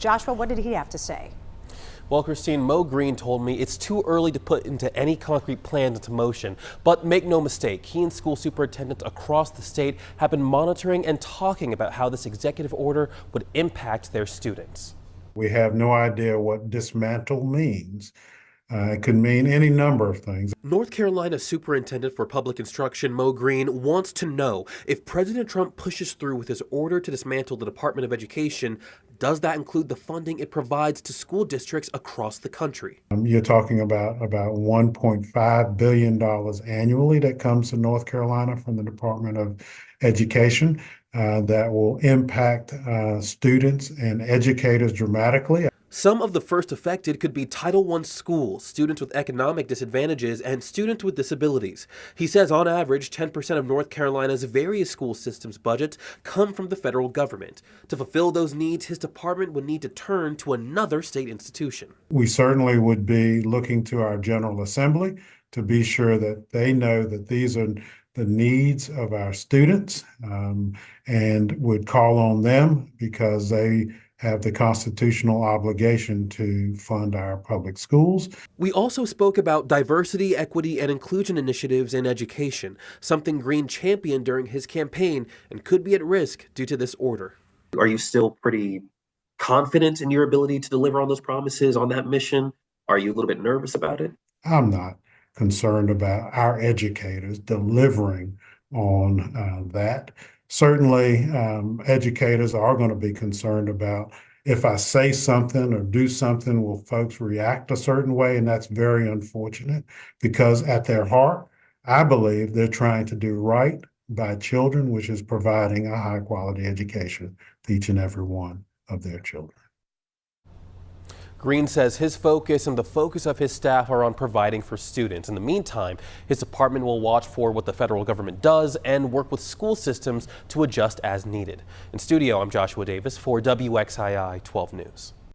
Joshua, what did he have to say? Well, Christine, Mo Green told me it's too early to put into any concrete plans into motion. But make no mistake, he and school superintendents across the state have been monitoring and talking about how this executive order would impact their students. We have no idea what dismantle means. It could mean any number of things. North Carolina Superintendent for Public Instruction Mo Green wants to know if President Trump pushes through with his order to dismantle the Department of Education, does that include the funding it provides to school districts across the country? You're talking about $1.5 billion annually that comes to North Carolina from the Department of Education that will impact students and educators dramatically. Some of the first affected could be Title I schools, students with economic disadvantages, and students with disabilities. He says on average, 10% of North Carolina's various school systems budgets come from the federal government. To fulfill those needs, his department would need to turn to another state institution. We certainly would be looking to our General Assembly to be sure that they know that these are the needs of our students and would call on them because they have the constitutional obligation to fund our public schools. We also spoke about diversity, equity, and inclusion initiatives in education, something Green championed during his campaign and could be at risk due to this order. Are you still pretty confident in your ability to deliver on those promises, on that mission? Are you a little bit nervous about it? I'm not concerned about our educators delivering on that. Certainly, educators are going to be concerned about if I say something or do something, will folks react a certain way? And that's very unfortunate because at their heart, I believe they're trying to do right by children, which is providing a high quality education to each and every one of their children. Green says his focus and the focus of his staff are on providing for students. In the meantime, his department will watch for what the federal government does and work with school systems to adjust as needed. In studio, I'm Joshua Davis for WXII 12 News.